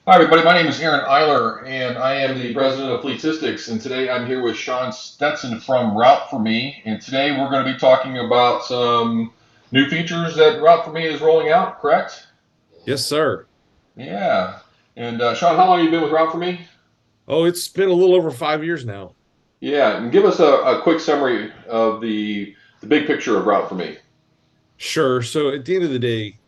Hi, everybody. My name is Aaron Eiler, and I am the president of Fleetistics. And today I'm here with Sean Stetson from Route4Me. And today we're going to be talking about some new features that Route4Me is rolling out, correct? Yes, sir. Yeah. And Sean, how long have you been with Route4Me? Oh, it's been a little over 5 years now. Yeah. And give us a quick summary of the big picture of Route4Me. Sure. So at the end of the day,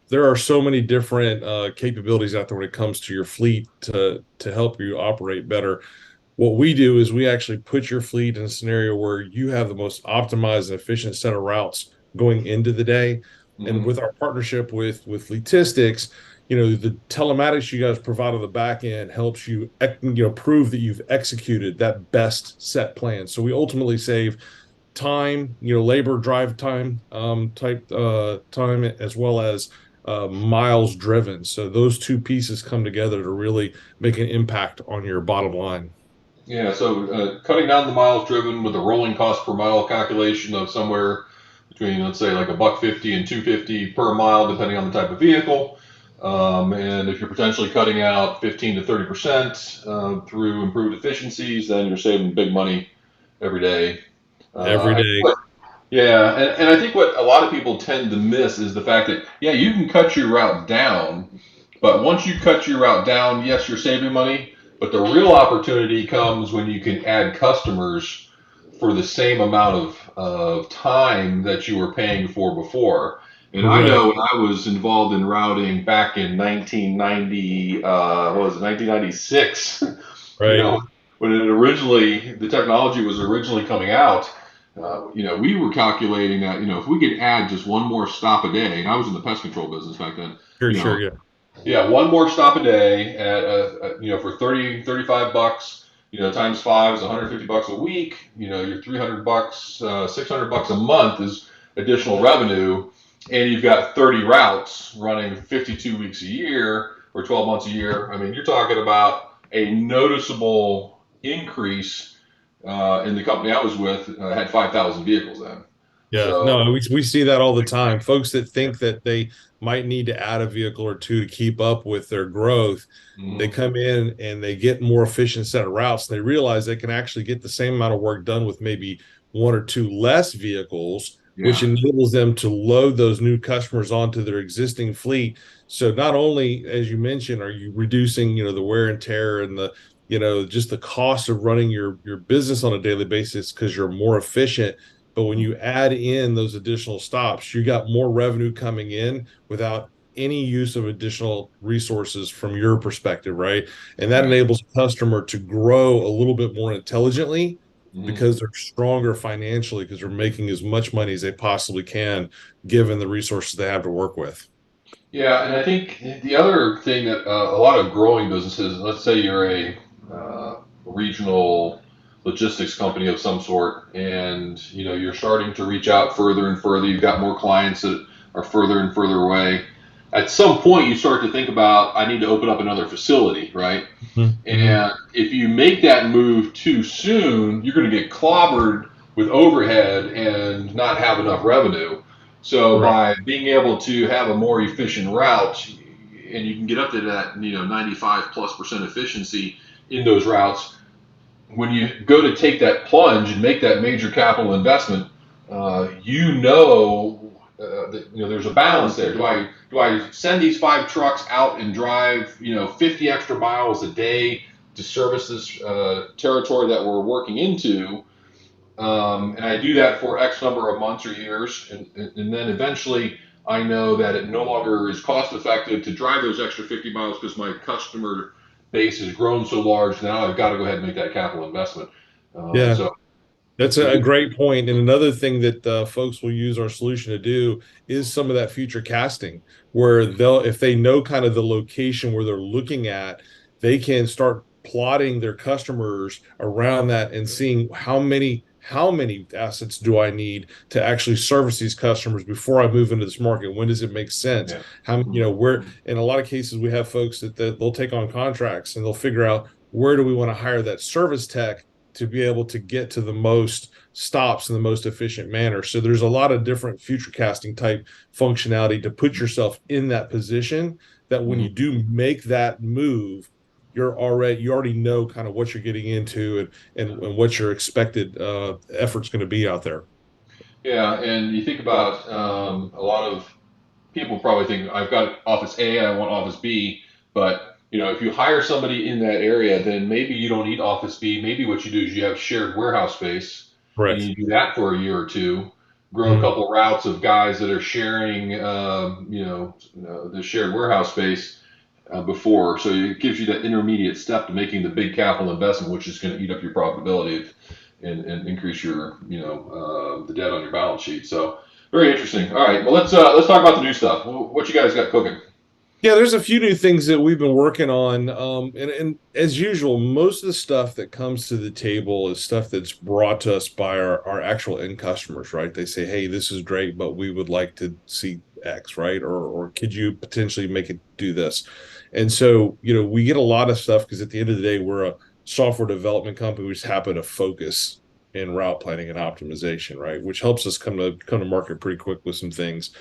there are so many different capabilities out there when it comes to your fleet to help you operate better. What we do is we actually put your fleet in a scenario where you have the most optimized and efficient set of routes going into the day. And Hmm. with our partnership with Fleetistics, the telematics you guys provide on the back end helps you, prove that you've executed that best set plan. So we ultimately save time, labor, drive time, type time, as well as miles driven. So those two pieces come together to really make an impact on your bottom line. Yeah. So cutting down the miles driven with a rolling cost per mile calculation of somewhere between, let's say, like a buck 50 and 250 per mile, depending on the type of vehicle. And if you're potentially cutting out 15 to 30% through improved efficiencies, then you're saving big money every day. Every I day. Yeah, and I think what a lot of people tend to miss is the fact that, yeah, you can cut your route down, but once you cut your route down, yes, you're saving money, but the real opportunity comes when you can add customers for the same amount of time that you were paying for before. And I know Correct. when I was involved in routing back in 1990, what was it, 1996, you Right. know, when the technology was originally coming out, we were calculating that, if we could add just one more stop a day, and I was in the pest control business back then, Sure, you know, sure, yeah. yeah, one more stop a day at, for 30, 35 bucks, times five is 150 bucks a week, your 300 bucks, 600 bucks a month is additional revenue. And you've got 30 routes running 52 weeks a year or 12 months a year. I mean, you're talking about a noticeable increase. In the company I was with, had 5,000 vehicles then. Yeah, So, no, we see that all the time. Folks that yeah. think that they might need to add a vehicle or two to keep up with their growth, they Mhm. come in and they get more efficient set of routes. And they realize they can actually get the same amount of work done with maybe one or two less vehicles, which Yeah. enables them to load those new customers onto their existing fleet. So not only, as you mentioned, are you reducing, the wear and tear and just the cost of running your business on a daily basis because you're more efficient, but when you add in those additional stops, you got more revenue coming in without any use of additional resources from your perspective, right? And that Right. enables a customer to grow a little bit more intelligently Mhm. because they're stronger financially because they're making as much money as they possibly can given the resources they have to work with. Yeah, and I think the other thing that a lot of growing businesses, let's say you're a regional logistics company of some sort, and you're starting to reach out further and further. You've got more clients that are further and further away. At some point, you start to think about, I need to open up another facility, right? Mm-hmm. And if you make that move too soon, you're going to get clobbered with overhead and not have enough revenue. So Right. by being able to have a more efficient route, and you can get up to that 95+% efficiency in those routes, when you go to take that plunge and make that major capital investment, that there's a balance there. Do I send these 5 trucks out and drive 50 extra miles a day to service this territory that we're working into, and I do that for X number of months or years, and then eventually I know that it no longer is cost effective to drive those extra 50 miles because my customer base has grown so large. Now I've got to go ahead and make that capital investment. Yeah. So That's so a you, great point. And another thing that folks will use our solution to do is some of that future casting, where if they know kind of the location where they're looking at, they can start plotting their customers around that and seeing how many assets do I need to actually service these customers before I move into this market? When does it make sense? yeah. Where in a lot of cases we have folks that they'll take on contracts and they'll figure out where do we want to hire that service tech to be able to get to the most stops in the most efficient manner. So there's a lot of different future casting type functionality to put yourself in that position that when you Mhm. do make that move, you already know kind of what you're getting into, and what your expected effort's going to be out there. Yeah, and you think about a lot of people probably think I've got office A, I want office B, but if you hire somebody in that area, then maybe you don't need office B. Maybe what you do is you have shared warehouse space, and Correct. you do that for a year or two, grow a Mhm. couple routes of guys that are sharing, the shared warehouse space before. So it gives you that intermediate step to making the big capital investment, which is going to eat up your profitability and increase your, the debt on your balance sheet. So very interesting. All right, well let's talk about the new stuff. What you guys got cooking? Yeah, there's a few new things that we've been working on. And as usual, most of the stuff that comes to the table is stuff that's brought to us by our actual end customers, right? They say, hey, this is great, but we would like to see X, right? Or could you potentially make it do this? And so, we get a lot of stuff because at the end of the day, we're a software development company. We just happen to focus in route planning and optimization, right? Which helps us come to market pretty quick with some things.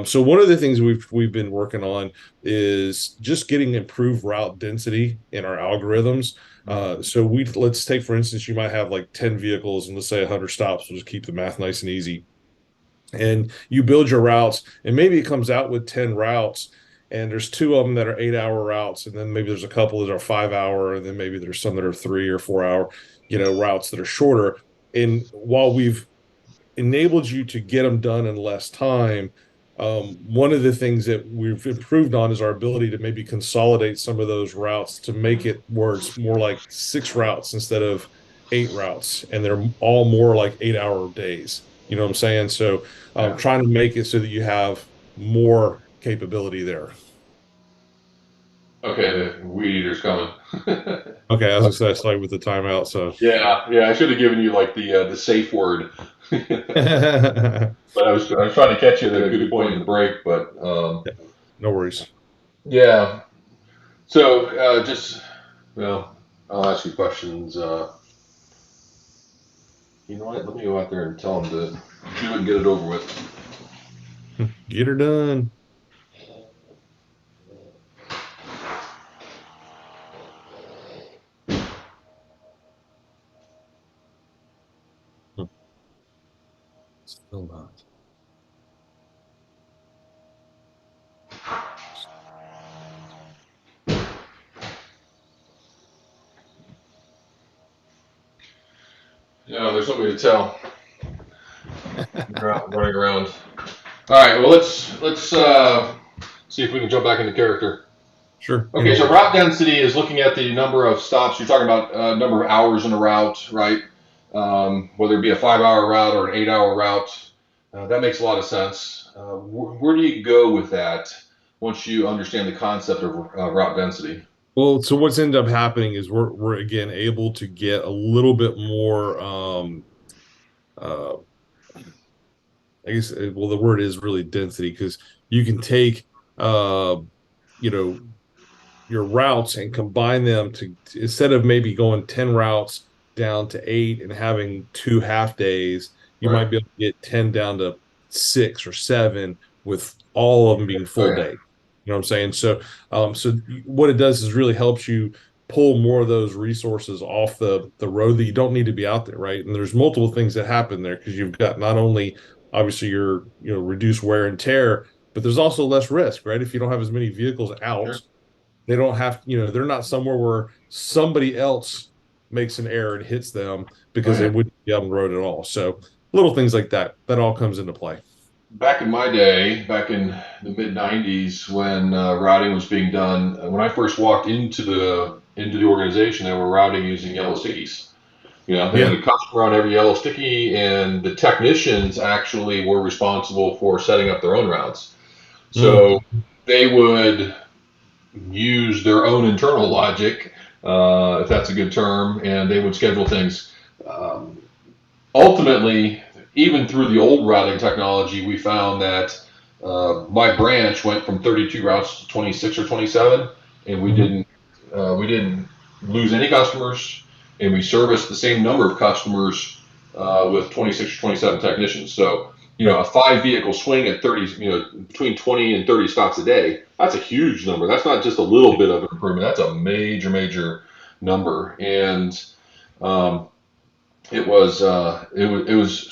So one of the things we've been working on is just getting improved route density in our algorithms. So let's take, for instance, you might have like 10 vehicles and let's say 100 stops. We'll just keep the math nice and easy. And you build your routes, and maybe it comes out with 10 routes, and there's two of them that are 8-hour routes, and then maybe there's a couple that are 5 hour, and then maybe there's some that are 3 or 4 hour, routes that are shorter. And while we've enabled you to get them done in less time. One of the things that we've improved on is our ability to maybe consolidate some of those routes to make it where it's more like 6 routes instead of 8 routes, and they're all more like 8-hour days. You know what I'm saying? So Yeah. trying to make it so that you have more capability there. Okay, the weed eater's coming. Okay, as I said, I started with the timeout, so Yeah, yeah. I should have given you like the safe word, but I was trying to catch you at a good point in the break. But no worries. yeah. So just well, I'll ask you questions. You know what? Let me go out there and tell them to do it and get it over with. Get her done. Still not. Yeah, there's nobody to tell. You're out running around. All right. Well, let's see if we can jump back into character. Sure. Okay, Any so route density is looking at the number of stops. You're talking about number of hours in a route, right? Whether it be a 5-hour route or an 8-hour route, that makes a lot of sense. Where do you go with that once you understand the concept of route density? Well, so what's ended up happening is we're again able to get a little bit more uh I guess well the word is really density because you can take uh you know your routes and combine them to instead of maybe going 10 routes down to 8 and having 2 half days, you Right. might be able to get 10 down to 6 or 7 with all of them being Oh full yeah. day. You know what I'm saying? So what it does is really helps you pull more of those resources off the road that you don't need to be out there, right? And there's multiple things that happen there because you've got not only obviously your reduced wear and tear, but there's also less risk, right? If you don't have as many vehicles out, Sure. they don't have, they're not somewhere where somebody else makes an error and hits them Oh because they yeah. wouldn't be on the road at all. So little things like that all comes into play. Back in my day, back in the mid '90s, when routing was being done, when I first walked into the organization, they were routing using yellow stickies. They had Yeah. a customer on every yellow sticky, and the technicians actually were responsible for setting up their own routes. Mm. So they would use their own internal logic, if that's a good term, and they would schedule things. Um, Ultimately, even through the old routing technology, we found that my branch went from 32 routes to 26 or 27, and we Mhm. didn't lose any customers, and we serviced the same number of customers with 26 or 27 technicians. So a 5 vehicle swing at 30, between 20 and 30 stops a day, that's a huge number. That's not just a little bit of an improvement. That's a major, major number. And um, it was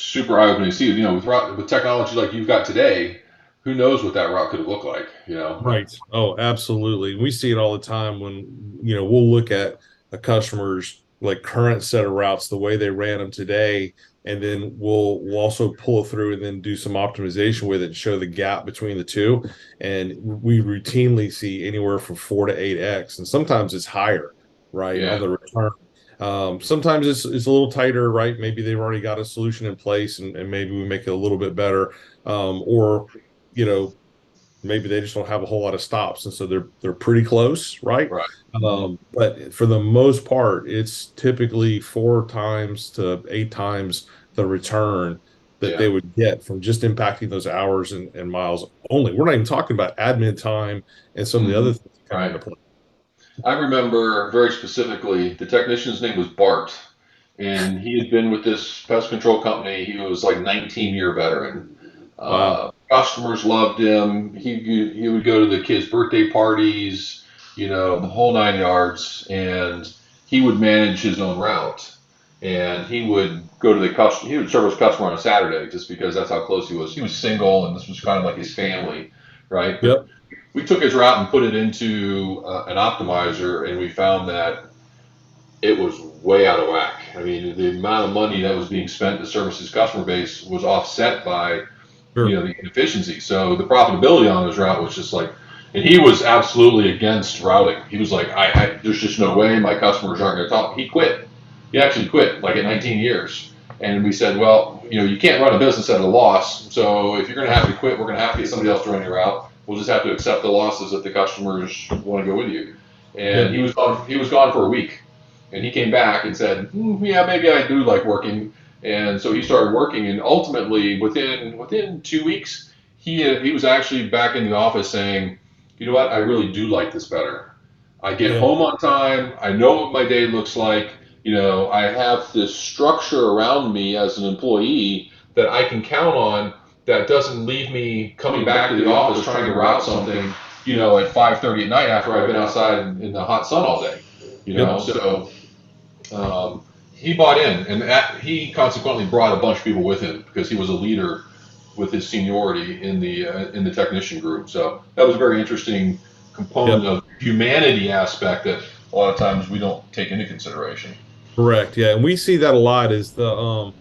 super eye opening to see. With technology like you've got today, who knows what that route could have looked like? Right. Oh, absolutely. We see it all the time when, we'll look at a customer's like current set of routes, the way they ran them today, and then we'll also pull through and then do some optimization with it and show the gap between the two. And we routinely see anywhere from 4 to 8x, and sometimes it's higher, right, on Yeah, the return. Sometimes it's a little tighter, right? Maybe they've already got a solution in place, and maybe we make it a little bit better. Or you know maybe they just don't have a whole lot of stops, and so they're pretty close, right? right. Hmm. But for the most part, it's typically 4 times to 8 times the return that Yeah. they would get from just impacting those hours and miles only. We're not even talking about admin time and some of the Hmm. other things that come Right. into play. I remember very specifically the technician's name was Bart, and he had been with this pest control company. He was like 19-year veteran. Wow. Customers loved him. He would go to the kids' birthday parties, the whole 9 yards, and he would manage his own route. And he would go to the customer. He would service customer on a Saturday just because that's how close he was. He was single, and this was kind of like his family, right? But Yep. we took his route and put it into an optimizer, and we found that it was way out of whack. I mean, the amount of money that was being spent to service his customer base was offset by, Sure. the inefficiency. So the profitability on his route was just like, and he was absolutely against routing. He was like, there's just no way my customers aren't going to talk. He quit. He actually quit, like at 19 years. And we said, well, you can't run a business at a loss. So if you're going to have to quit, we're going to have to get somebody else to run your route. We'll just have to accept the losses if the customers want to go with you. And Yep. he was gone. He was gone for a week, and he came back and said, "Yeah, maybe I do like working." And so he started working, and ultimately, within 2 weeks, he was actually back in the office saying, "You know what? I really do like this better. I get Yeah. home on time. I know what my day looks like. I have this structure around me as an employee that I can count on. That doesn't leave me coming back to the office trying to route something, at 5:30 at night after I've been outside in the hot sun all day. Yep. So he bought in, and he consequently brought a bunch of people with him because he was a leader with his seniority in the technician group. So that was a very interesting component Yep. of humanity aspect that a lot of times we don't take into consideration. Correct. Yeah, and we see that a lot is the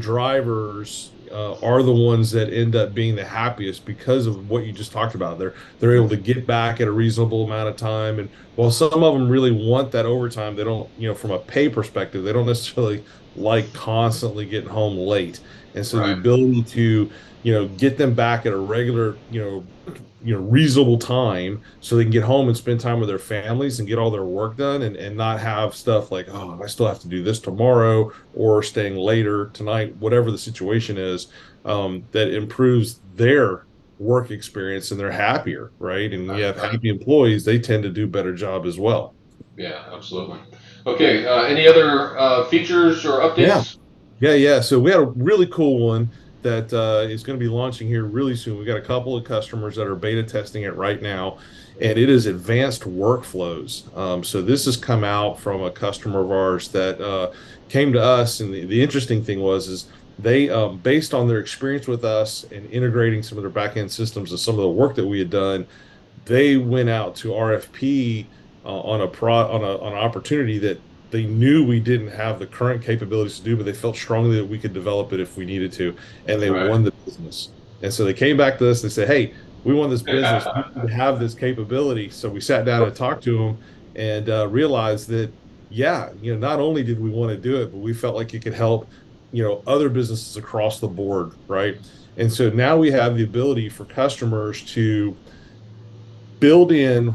drivers are the ones that end up being the happiest because of what you just talked about. They're able to get back at a reasonable amount of time, and while some of them really want that overtime, they don't, from a pay perspective, they don't necessarily like constantly getting home late. And so the Right. ability to, get them back at a regular, reasonable time so they can get home and spend time with their families and get all their work done and not have stuff like, oh, I still have to do this tomorrow or staying later tonight, whatever the situation is, that improves their work experience and they're happier, right? And you Right. have Right. happy employees, they tend to do better job as well. Yeah, absolutely. Okay. Any other features or Yeah. updates? Yeah. So we had a really cool one that is going to be launching here really soon. We got a couple of customers that are beta testing it right now, and it is advanced workflows. So this has come out from a customer of ours that came to us, and the interesting thing is they, based on their experience with us and integrating some of their back end systems and some of the work that we had done, they went out to RFP on on an opportunity that they knew we didn't have the current capabilities to do, but they felt strongly that we could develop it if we needed to, and they Right. won the business. And so they came back to us. They said, "Hey, we won this business. You Yeah. need to have this capability." So we sat down and talked to them and realized that, yeah, not only did we want to do it, but we felt like it could help, other businesses across the board, right? And so now we have the ability for customers to build in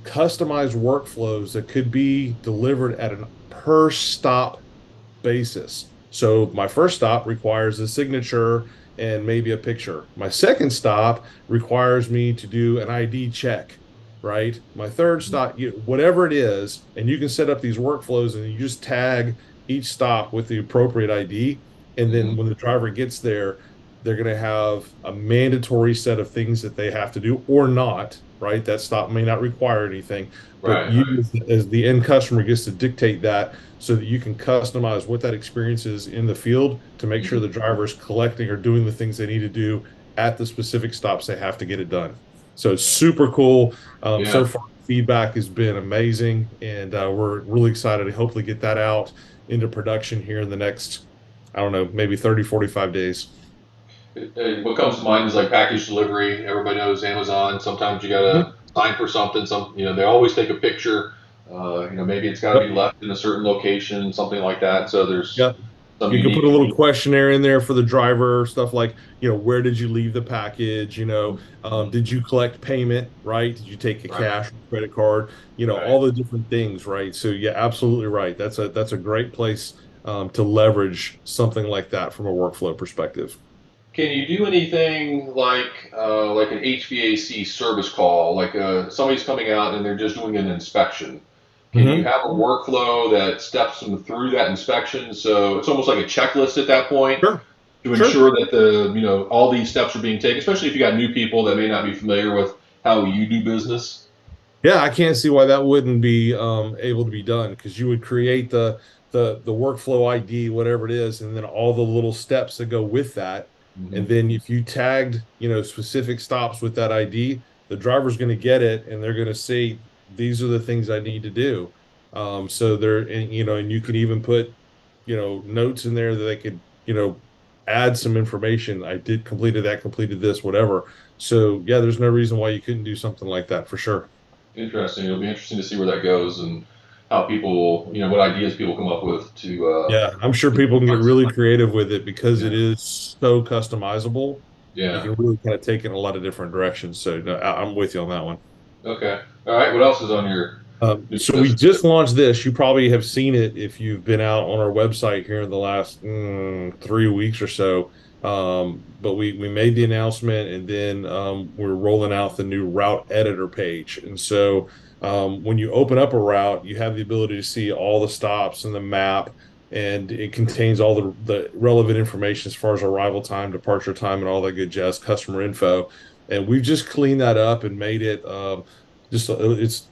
customized workflows that could be delivered at a per stop basis. So my first stop requires a signature and maybe a picture. My second stop requires me to do an ID check, right? My third stop, whatever it is, and you can set up these workflows and you just tag each stop with the appropriate ID. And Hmm. then when the driver gets there, They're going to have a mandatory set of things that they have to do or not, right? That stop may not require anything, but Right. you as the end customer gets to dictate that so that you can customize what that experience is in the field to make sure Mhm. the driver is collecting or doing the things they need to do at the specific stops they have to get it done. So it's super cool. So Yeah. far, feedback has been amazing, and we're really excited to hopefully get that out into production here in the next, I don't know, maybe 30, 45 days. What comes to mind is like package delivery. Everybody knows Amazon. Sometimes you Mhm. gotta sign for something. They always take a picture. Maybe it's got to be Yep. left in a certain location, something like that. So there's Yep. some You can put a unique. little questionnaire in there for the driver, stuff like, where did you leave the package? Mhm. Did you collect payment, right? Did you take a Right. cash or credit card? Right. All the different things, right? So yeah, absolutely right. That's a great place to leverage something like that from a workflow perspective. Can you do anything like an HVAC service call, like somebody's coming out and they're just doing an inspection? Can you Hmm. have a workflow that steps them through that inspection? So it's almost like a checklist at that point Sure. to Sure. ensure that all these steps are being taken, especially if you got new people that may not be familiar with how you do business. Yeah, I can't see why that wouldn't be able to be done because you would create the workflow ID, whatever it is, and then all the little steps that go with that. And Hmm. then if you tagged, specific stops with that ID, the driver's going to get it and they're going to see these are the things I need to do. So they're, and you can even put, notes in there that they could, add some information. I did completed that, completed this, whatever. So yeah, there's no reason why you couldn't do something like that for sure. Interesting. It'll be interesting to see where that goes and how people, what ideas people come up with to. Yeah, I'm sure people can get really creative with it because it Yeah. is so customizable. You Yeah. can really kind of take it in a lot of different directions. So no, I'm with you on that one. Okay. All right. What else is on your new So we list? just launched this. You probably have seen it if you've been out on our website here in the last 3 weeks or so. But we made the announcement, and then we're rolling out the new route editor page. And so when you open up a route, you have the ability to see all the stops and the map, and it contains all the relevant information as far as arrival time, departure time, and all that good jazz, customer info. And we've just cleaned that up and made it just it's,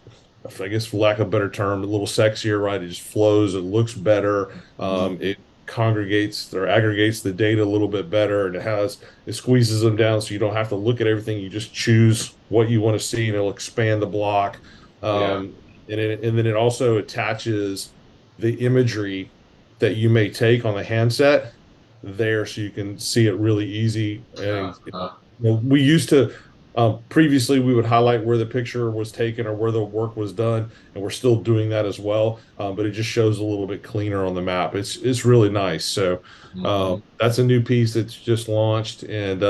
I guess for lack of a better term, a little sexier, right? It just flows, it looks better. Hmm. It congregates or aggregates the data a little bit better, and it squeezes them down so you don't have to look at everything. You just choose what you want to see, and it'll expand the block. Yeah. And then it also attaches the imagery that you may take on the handset there, so you can see it really easy. And Uh, we used to previously we would highlight where the picture was taken or where the work was done, and we're still doing that as well. But it just shows a little bit cleaner on the map. It's really nice. So hmm. that's a new piece that's just launched, and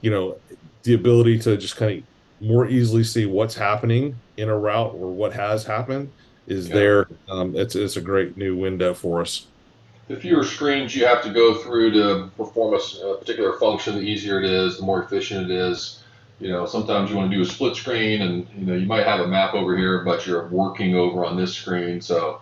you know the ability to just kind of more easily see what's happening in a route or what has happened is Yeah. there. It's a great new window for us. The fewer screens you have to go through to perform a particular function, the easier it is, the more efficient it is. Sometimes you want to do a split screen, and you might have a map over here, but you're working over on this screen. So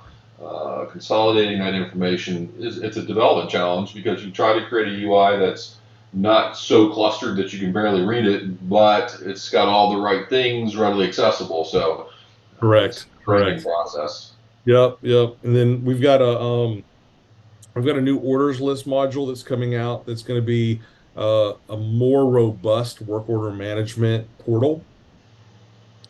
consolidating that information it's a development challenge because you try to create a UI that's not so clustered that you can barely read it, but it's got all the right things readily accessible. So it's Correct. a training Correct. process. Yep. Yep. And then I've got a new orders list module that's coming out that's going to be a more robust work order management portal.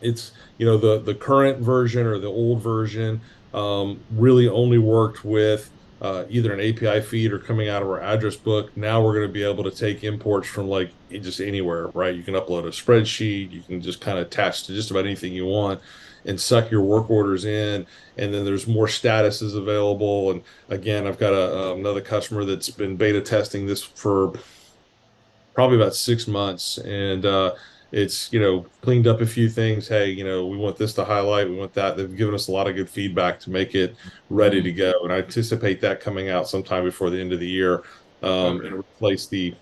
It's the current version or the old version really only worked with either an API feed or coming out of our address book. Now we're going to be able to take imports from like just anywhere, right? You can upload a spreadsheet, you can just kind of attach to just about anything you want and suck your work orders in. And then there's more statuses available. And again, I've got another customer that's been beta testing this for probably about 6 months, and it's cleaned up a few things. Hey, we want this to highlight, we want that. They've given us a lot of good feedback to make it ready Mm, to go, and I anticipate that coming out sometime before the end of the year, okay. and replace the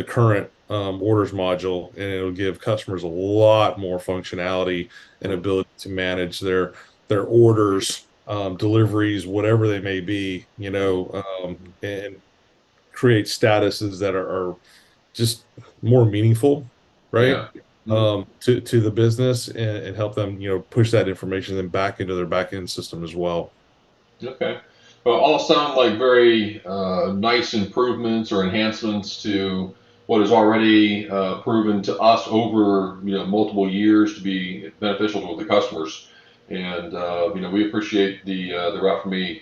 current orders module, and it'll give customers a lot more functionality and Mm, ability to manage their orders, deliveries, whatever they may be, mm, and create statuses that are just more meaningful, right? Yeah. Mhm. To the business and help them, push that information then back into their back end system as well. Okay. Well, all sound like very nice improvements or enhancements to what is already proven to us over multiple years to be beneficial to the customers. And we appreciate the Route4Me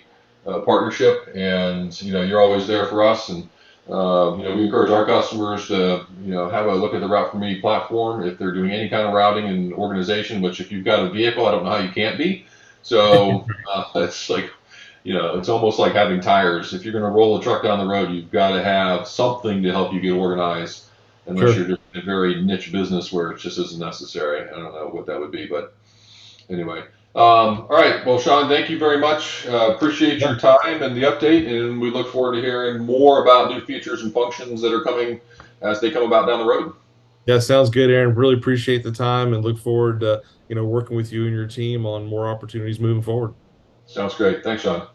partnership, and you're always there for us. And we encourage our customers to have a look at the Route4Me platform if they're doing any kind of routing and organization. Which, if you've got a vehicle, I don't know how you can't be. So it's like it's almost like having tires. If you're going to roll a truck down the road, you've got to have something to help you get organized, unless Sure. you're just in a very niche business where it just isn't necessary. I don't know what that would be, but anyway. All right. Well, Sean, thank you very much. Appreciate Yeah. your time and the update, and we look forward to hearing more about new features and functions that are coming as they come about down the road. Yeah, sounds good, Aaron. Really appreciate the time and look forward to, working with you and your team on more opportunities moving forward. Sounds great. Thanks, Sean.